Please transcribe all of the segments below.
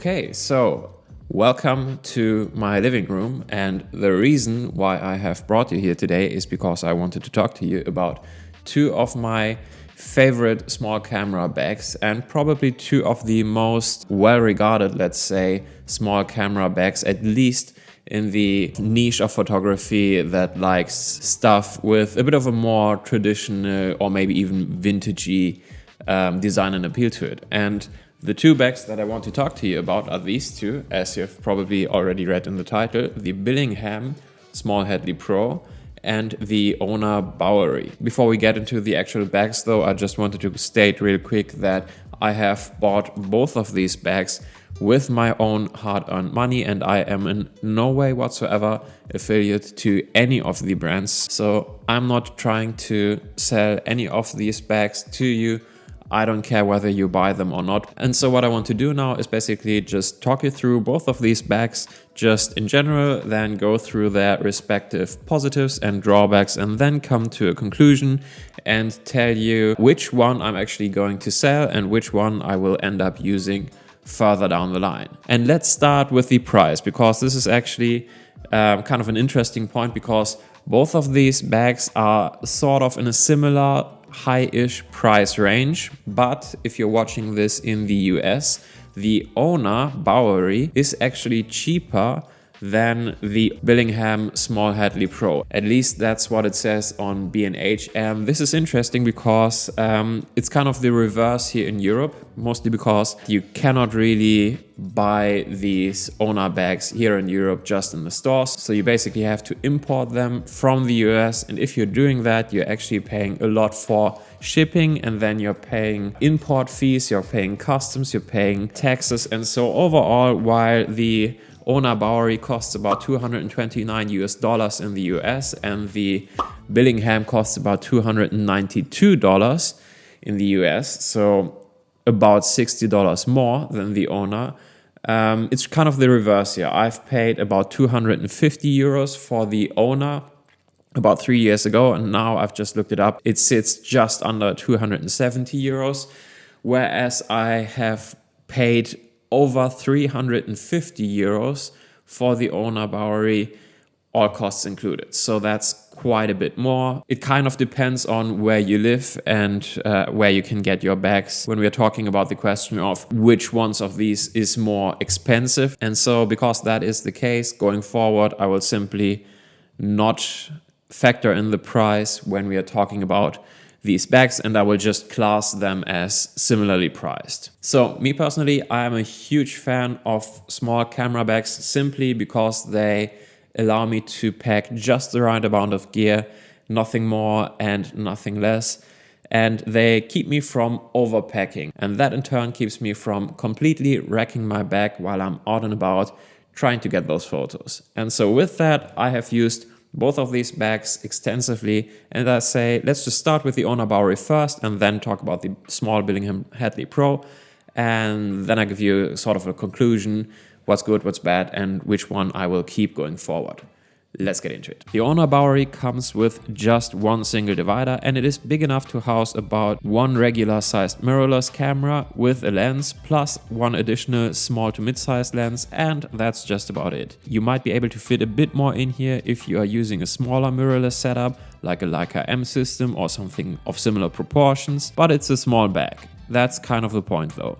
Okay, so welcome to my living room, and the reason why I have brought you here today is because I wanted to talk to you about two of my favorite small camera bags and probably two of the most well-regarded, let's say, small camera bags, at least in the niche of photography that likes stuff with a bit of a more traditional or maybe even vintagey design and appeal to it. And the two bags that I want to talk to you about are these two, as you've probably already read in the title, the Billingham Small Hadley Pro and the Ona Bowery. Before we get into the actual bags though, I just wanted to state real quick that I have bought both of these bags with my own hard-earned money, and I am in no way whatsoever affiliate to any of the brands. So I'm not trying to sell any of these bags to you. I don't care whether you buy them or not. And so what I want to do now is basically just talk you through both of these bags just in general, then go through their respective positives and drawbacks, and then come to a conclusion and tell you which one I'm actually going to sell and which one I will end up using further down the line. And let's start with the price, because this is actually kind of an interesting point, because both of these bags are sort of in a similar high-ish price range. But if you're watching this in the US, the Ona Bowery is actually cheaper than the Billingham Small Hadley Pro. At least that's what it says on B&H. And this is interesting because it's kind of the reverse here in Europe, mostly because you cannot really buy these Ona bags here in Europe just in the stores. So you basically have to import them from the US. And if you're doing that, you're actually paying a lot for shipping, and then you're paying import fees, you're paying customs, you're paying taxes. And so overall, while the Ona Bowery costs about $229 in the US and the Billingham costs about $292 in the US, so about $60 more than the Ona. It's kind of the reverse here. I've paid about 250 euros for the Ona about 3 years ago, and now I've just looked it up. It sits just under 270 euros, whereas I have paid over 350 euros for the Ona Bowery, all costs included. So that's quite a bit more. It kind of depends on where you live and where you can get your bags when we're talking about the question of which ones of these is more expensive. And so because that is the case, going forward, I will simply not factor in the price when we are talking about these bags, and I will just class them as similarly priced. So me personally, I am a huge fan of small camera bags simply because they allow me to pack just the right amount of gear, nothing more and nothing less. And they keep me from overpacking. And that in turn keeps me from completely wrecking my bag while I'm out and about trying to get those photos. And so with that, I have used both of these bags extensively, and I say let's just start with the Ona Bowery first and then talk about the small Billingham Hadley Pro, and then I give you sort of a conclusion, what's good, what's bad, and which one I will keep going forward. Let's get into it. The Ona Bowery comes with just one single divider, and it is big enough to house about one regular sized mirrorless camera with a lens plus one additional small to mid-sized lens, and that's just about it. You might be able to fit a bit more in here if you are using a smaller mirrorless setup like a Leica M system or something of similar proportions, but it's a small bag. That's kind of the point though.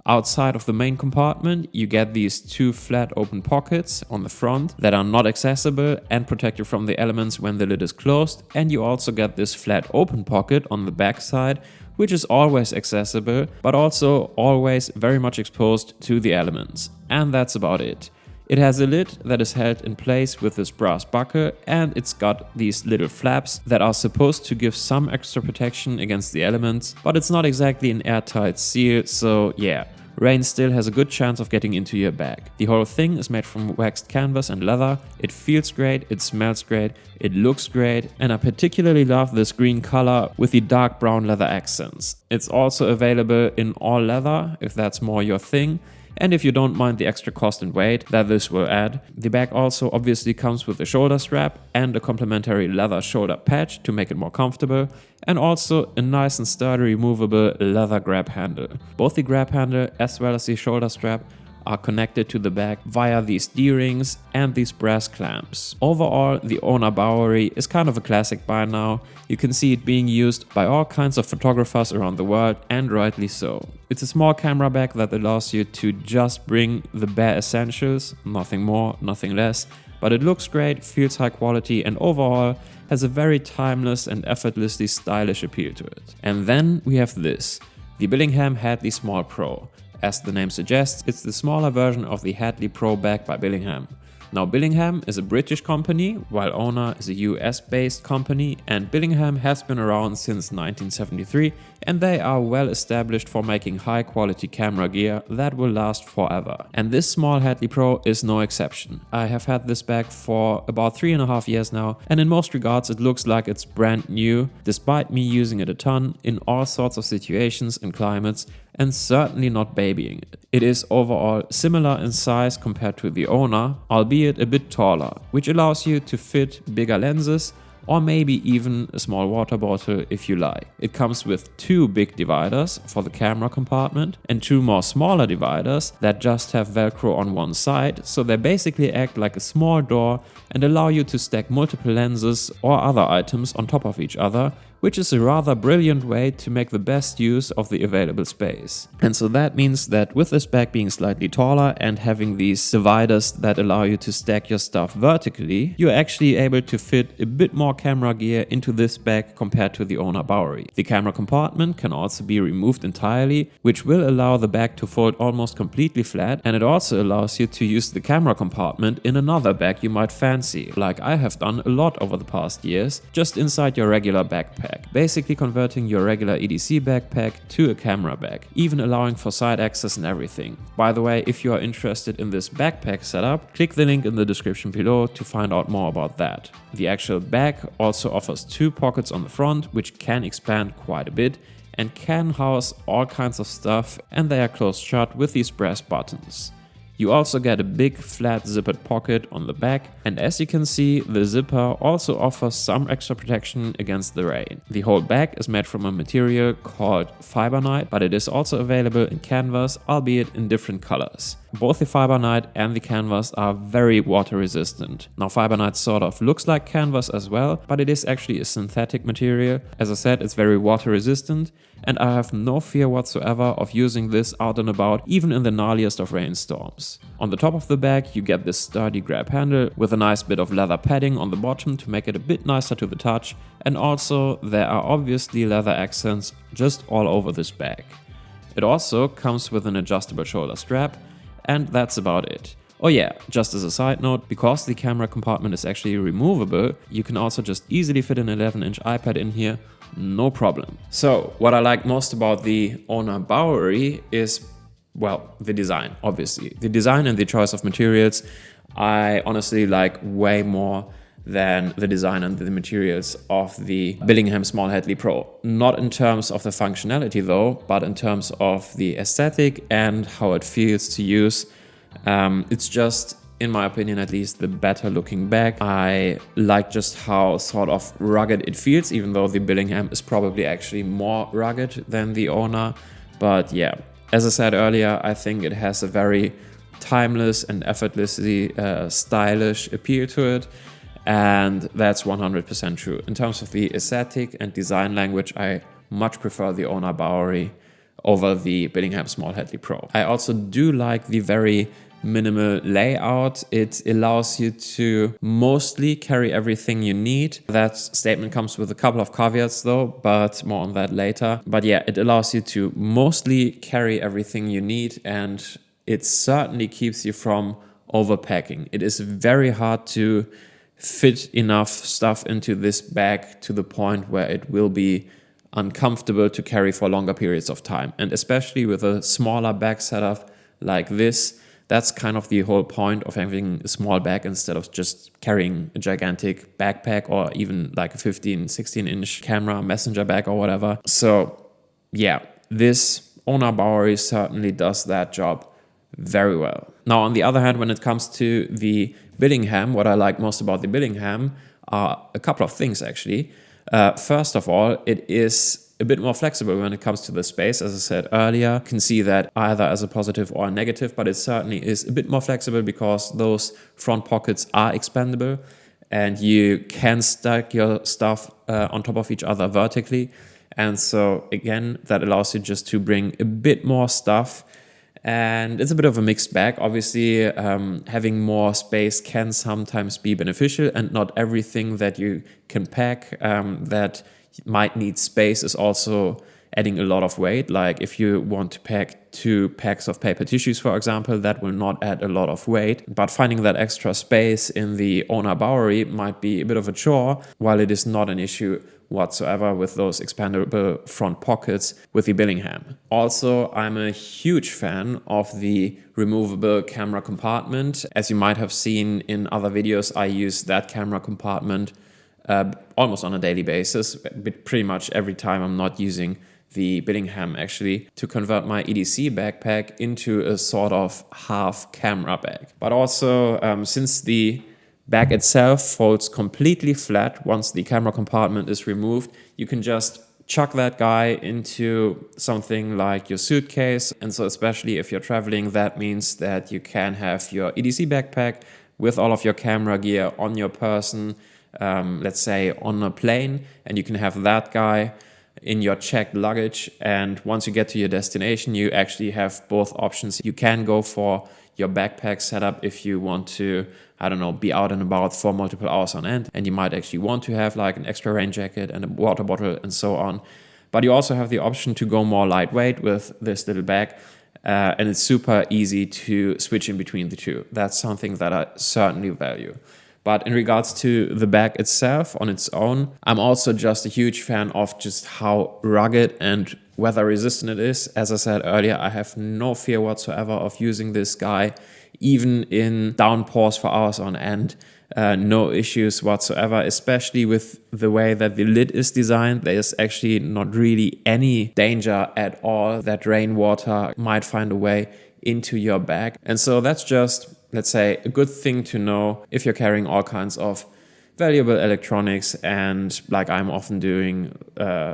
Outside of the main compartment, you get these two flat open pockets on the front that are not accessible and protect you from the elements when the lid is closed. And you also get this flat open pocket on the back side, which is always accessible, but also always very much exposed to the elements. And that's about it. It has a lid that is held in place with this brass buckle, and it's got these little flaps that are supposed to give some extra protection against the elements, but it's not exactly an airtight seal, so yeah, rain still has a good chance of getting into your bag. The whole thing is made from waxed canvas and leather. It feels great, it smells great, it looks great, and I particularly love this green color with the dark brown leather accents. It's also available in all leather, if that's more your thing. And if you don't mind the extra cost and weight that this will add. The bag also obviously comes with a shoulder strap and a complementary leather shoulder patch to make it more comfortable, and also a nice and sturdy removable leather grab handle. Both the grab handle as well as the shoulder strap are connected to the back via these D-rings and these brass clamps. Overall, the Ona Bowery is kind of a classic by now. You can see it being used by all kinds of photographers around the world, and rightly so. It's a small camera bag that allows you to just bring the bare essentials, nothing more, nothing less, but it looks great, feels high quality, and overall has a very timeless and effortlessly stylish appeal to it. And then we have this, the Billingham Hadley Small Pro. As the name suggests, it's the smaller version of the Hadley Pro bag by Billingham. Now, Billingham is a British company, while Ona is a US-based company, and Billingham has been around since 1973, and they are well established for making high-quality camera gear that will last forever. And this small Hadley Pro is no exception. I have had this bag for about 3.5 years now, and in most regards it looks like it's brand new, despite me using it a ton in all sorts of situations and climates, and certainly not babying it. It is overall similar in size compared to the Ona, albeit a bit taller, which allows you to fit bigger lenses or maybe even a small water bottle if you like. It comes with 2 big dividers for the camera compartment and 2 more smaller dividers that just have Velcro on one side, so they basically act like a small door and allow you to stack multiple lenses or other items on top of each other, which is a rather brilliant way to make the best use of the available space. And so that means that with this bag being slightly taller and having these dividers that allow you to stack your stuff vertically, you're actually able to fit a bit more camera gear into this bag compared to the Ona Bowery. The camera compartment can also be removed entirely, which will allow the bag to fold almost completely flat, and it also allows you to use the camera compartment in another bag you might fancy, like I have done a lot over the past years, just inside your regular backpack. Basically converting your regular EDC backpack to a camera bag, even allowing for side access and everything. By the way, if you are interested in this backpack setup, click the link in the description below to find out more about that. The actual bag also offers 2 pockets on the front, which can expand quite a bit and can house all kinds of stuff, and they are closed shut with these brass buttons. You also get a big flat zippered pocket on the back, and as you can see, the zipper also offers some extra protection against the rain. The whole bag is made from a material called Fibernite, but it is also available in canvas, albeit in different colors. Both the Fibernite and the canvas are very water resistant. Now, Fibernite sort of looks like canvas as well, but it is actually a synthetic material. As I said, it's very water resistant, and I have no fear whatsoever of using this out and about, even in the gnarliest of rainstorms. On the top of the bag you get this sturdy grab handle with a nice bit of leather padding on the bottom to make it a bit nicer to the touch, and also there are obviously leather accents just all over this bag. It also comes with an adjustable shoulder strap, and that's about it. Oh yeah, just as a side note, because the camera compartment is actually removable, you can also just easily fit an 11-inch iPad in here, no problem. So, what I like most about the Ona Bowery is, well, the design, obviously. The design and the choice of materials I honestly like way more than the design and the materials of the Billingham Small Hadley Pro. Not in terms of the functionality though, but in terms of the aesthetic and how it feels to use. It's just, in my opinion at least, the better looking bag. I like just how sort of rugged it feels, even though the Billingham is probably actually more rugged than the Ona. But yeah, as I said earlier, I think it has a very timeless and effortlessly stylish appeal to it. And that's 100% true. In terms of the aesthetic and design language, I much prefer the Ona Bowery over the Billingham Small Hadley Pro. I also do like the very minimal layout. It allows you to mostly carry everything you need. That statement comes with a couple of caveats though, but more on that later. But yeah, it allows you to mostly carry everything you need, and it certainly keeps you from overpacking. It is very hard to fit enough stuff into this bag to the point where it will be uncomfortable to carry for longer periods of time. And especially with a smaller bag setup like this, that's kind of the whole point of having a small bag instead of just carrying a gigantic backpack or even like a 16-inch camera messenger bag or whatever. So yeah, this Ona Bowery certainly does that job very well. Now, on the other hand, when it comes to the Billingham, what I like most about the Billingham are a couple of things actually. First of all, it is a bit more flexible when it comes to the space. As I said earlier, you can see that either as a positive or a negative, but it certainly is a bit more flexible because those front pockets are expandable and you can stack your stuff on top of each other vertically. And so again, that allows you just to bring a bit more stuff. And it's a bit of a mixed bag. Obviously, having more space can sometimes be beneficial, and not everything that you can pack that might need space is also adding a lot of weight. Like if you want to pack 2 packs of paper tissues, for example, that will not add a lot of weight. But finding that extra space in the Ona Bowery might be a bit of a chore, while it is not an issue whatsoever with those expandable front pockets with the Billingham. Also, I'm a huge fan of the removable camera compartment. As you might have seen in other videos, I use that camera compartment almost on a daily basis, but pretty much every time I'm not using the Billingham actually, to convert my EDC backpack into a sort of half camera bag. But also, since the bag itself folds completely flat once the camera compartment is removed, you can just chuck that guy into something like your suitcase. And so especially if you're traveling, that means that you can have your EDC backpack with all of your camera gear on your person, let's say on a plane, and you can have that guy in your checked luggage. And once you get to your destination, you actually have both options. You can go for your backpack setup if you want to, I don't know, be out and about for multiple hours on end, and you might actually want to have like an extra rain jacket and a water bottle and so on. But you also have the option to go more lightweight with this little bag, and it's super easy to switch in between the two. That's something that I certainly value. But in regards to the bag itself on its own, I'm also just a huge fan of just how rugged and weather resistant it is. As I said earlier, I have no fear whatsoever of using this guy, even in downpours for hours on end. No issues whatsoever, especially with the way that the lid is designed. There's actually not really any danger at all that rainwater might find a way into your bag. And so that's just, let's say, a good thing to know if you're carrying all kinds of valuable electronics, and like I'm often doing,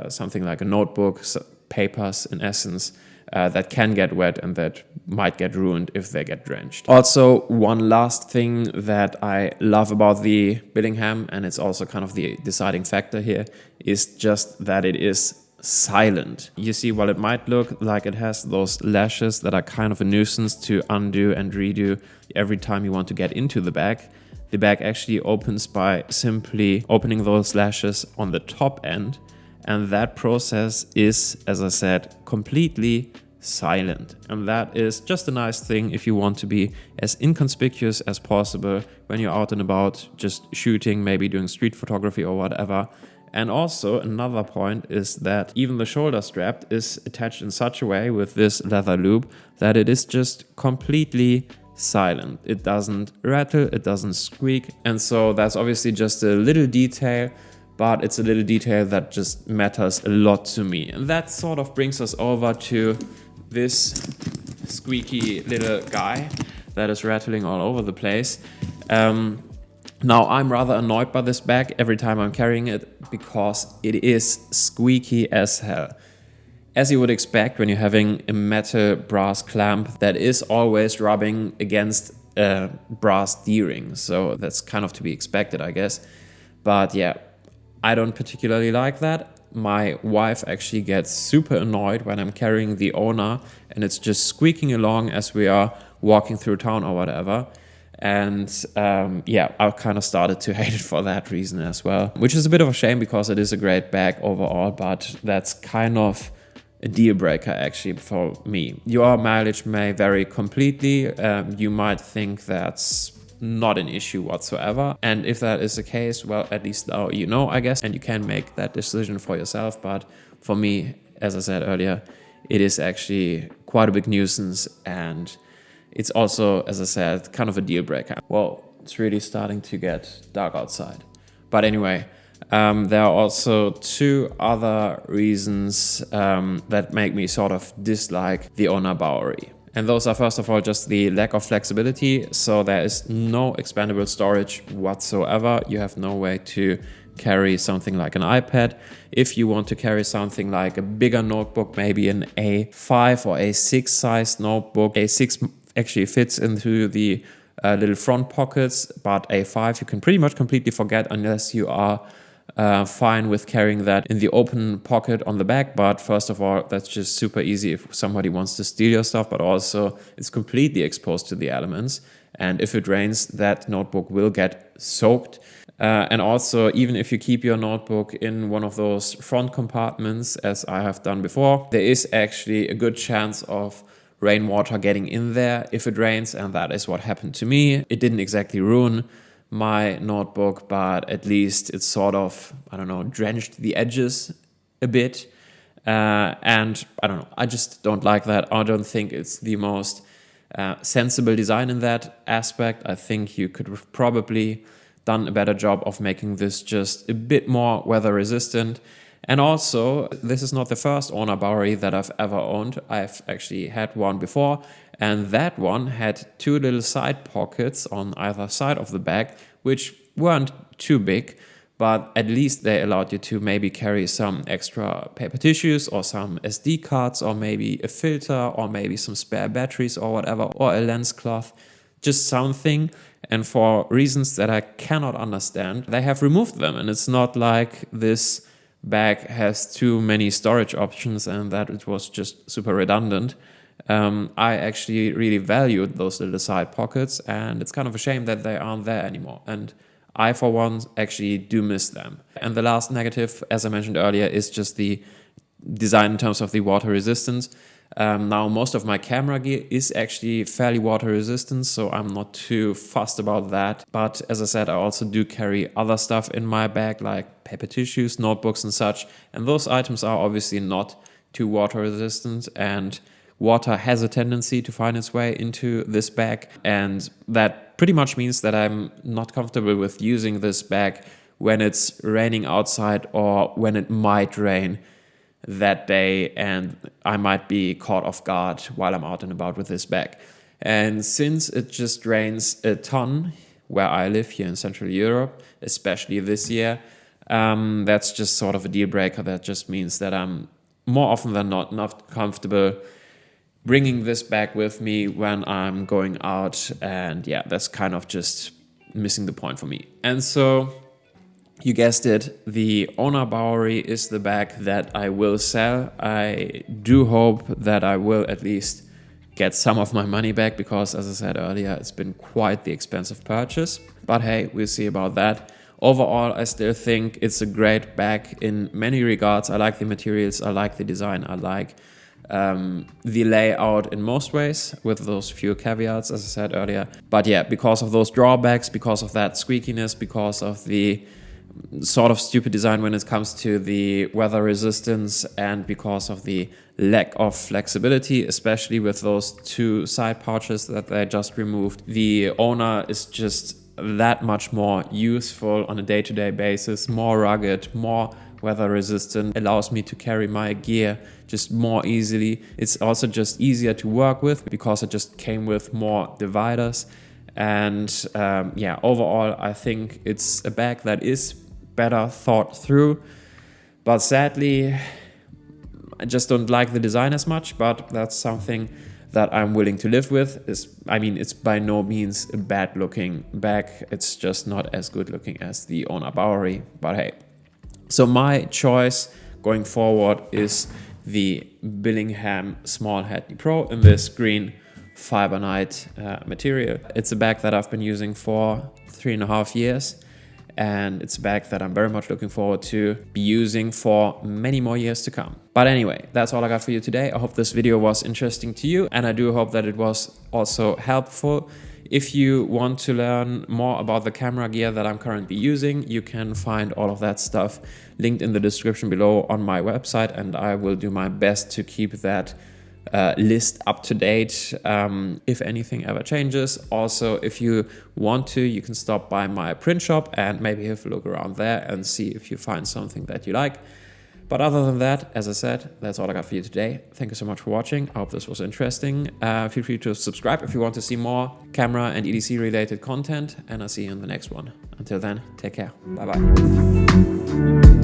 something like a notebook, papers in essence, that can get wet and that might get ruined if they get drenched. Also, one last thing that I love about the Billingham, and it's also kind of the deciding factor here, is just that it is silent. You see, while it might look like it has those lashes that are kind of a nuisance to undo and redo every time you want to get into the bag actually opens by simply opening those lashes on the top end, and that process is, as I said, completely silent. And that is just a nice thing if you want to be as inconspicuous as possible when you're out and about, just shooting, maybe doing street photography or whatever. And also another point is that even the shoulder strap is attached in such a way with this leather loop that it is just completely silent. It doesn't rattle, it doesn't squeak. And so that's obviously just a little detail, but it's a little detail that just matters a lot to me. And that sort of brings us over to this squeaky little guy that is rattling all over the place. Now, I'm rather annoyed by this bag every time I'm carrying it because it is squeaky as hell. As you would expect when you're having a metal brass clamp that is always rubbing against a brass D-ring. So that's kind of to be expected, I guess. But yeah, I don't particularly like that. My wife actually gets super annoyed when I'm carrying the Ona and it's just squeaking along as we are walking through town or whatever. And yeah, I kind of started to hate it for that reason as well, which is a bit of a shame because it is a great bag overall, but that's kind of a deal breaker actually for me. Your mileage may vary completely. You might think that's not an issue whatsoever. And if that is the case, well, at least now you know, I guess, and you can make that decision for yourself. But for me, as I said earlier, it is actually quite a big nuisance, and it's also, as I said, kind of a deal breaker. Well, it's really starting to get dark outside. But anyway, there are also two other reasons that make me sort of dislike the Ona Bowery. And those are, first of all, just the lack of flexibility. So there is no expandable storage whatsoever. You have no way to carry something like an iPad, if you want to carry something like a bigger notebook, maybe an A5 or A6 size notebook. A6 actually fits into the little front pockets, but A5 you can pretty much completely forget unless you are fine with carrying that in the open pocket on the back. But first of all, that's just super easy if somebody wants to steal your stuff, but also it's completely exposed to the elements. And if it rains, that notebook will get soaked. And also, even if you keep your notebook in one of those front compartments, as I have done before, there is actually a good chance of rainwater getting in there if it rains, and that is what happened to me. It didn't exactly ruin my notebook, but at least it sort of, I don't know, drenched the edges a bit. And I don't know, I just don't like that. I don't think it's the most sensible design in that aspect. I think you could have probably done a better job of making this just a bit more weather resistant. And also, this is not the first Ona Bowery that I've ever owned. I've actually had one before, and that one had two little side pockets on either side of the bag, which weren't too big, but at least they allowed you to maybe carry some extra paper tissues or some SD cards or maybe a filter or maybe some spare batteries or whatever, or a lens cloth, just something. And for reasons that I cannot understand, they have removed them, and it's not like this bag has too many storage options and that it was just super redundant. I actually really valued those little side pockets, and it's kind of a shame that they aren't there anymore. And I, for one, actually do miss them. And the last negative, as I mentioned earlier, is just the design in terms of the water resistance. Now, most of my camera gear is actually fairly water resistant, so I'm not too fussed about that. But as I said, I also do carry other stuff in my bag, like paper tissues, notebooks and such. And those items are obviously not too water resistant, and water has a tendency to find its way into this bag. And that pretty much means that I'm not comfortable with using this bag when it's raining outside or when it might rain that day and I might be caught off guard while I'm out and about with this bag. And since it just rains a ton where I live here in Central Europe, especially this year, that's just sort of a deal breaker. That just means that I'm more often than not comfortable bringing this bag with me when I'm going out, and yeah, that's kind of just missing the point for me. And so, you guessed it, the Ona Bowery is the bag that I will sell. I do hope that I will at least get some of my money back, because as I said earlier, it's been quite the expensive purchase. But hey, we'll see about that. Overall, I still think it's a great bag in many regards. I like the materials, I like the design, I like the layout in most ways, with those few caveats, as I said earlier. But yeah, because of those drawbacks, because of that squeakiness, because of the sort of stupid design when it comes to the weather resistance, and because of the lack of flexibility, especially with those two side pouches that they just removed, the Ona is just that much more useful on a day-to-day basis, more rugged, more weather resistant, allows me to carry my gear just more easily. It's also just easier to work with because it just came with more dividers. And yeah, overall, I think it's a bag that is better thought through. But sadly, I just don't like the design as much, but that's something that I'm willing to live with. It's by no means a bad looking bag. It's just not as good looking as the Ona Bowery, but hey. So my choice going forward is the Billingham Small Hattie Pro in this green Fibernite material. It's a bag that I've been using for 3.5 years, and it's a bag that I'm very much looking forward to be using for many more years to come. But anyway, that's all I got for you today. I hope this video was interesting to you, and I do hope that it was also helpful. If you want to learn more about the camera gear that I'm currently using, you can find all of that stuff linked in the description below on my website, and I will do my best to keep that list up to date if anything ever changes. Also, if you want to, you can stop by my print shop and maybe have a look around there and see if you find something that you like. But other than that, as I said, that's all I got for you today. Thank you so much for watching. I hope this was interesting. Feel free to subscribe if you want to see more camera and EDC related content, and I'll see you in the next one. Until then, take care. Bye bye.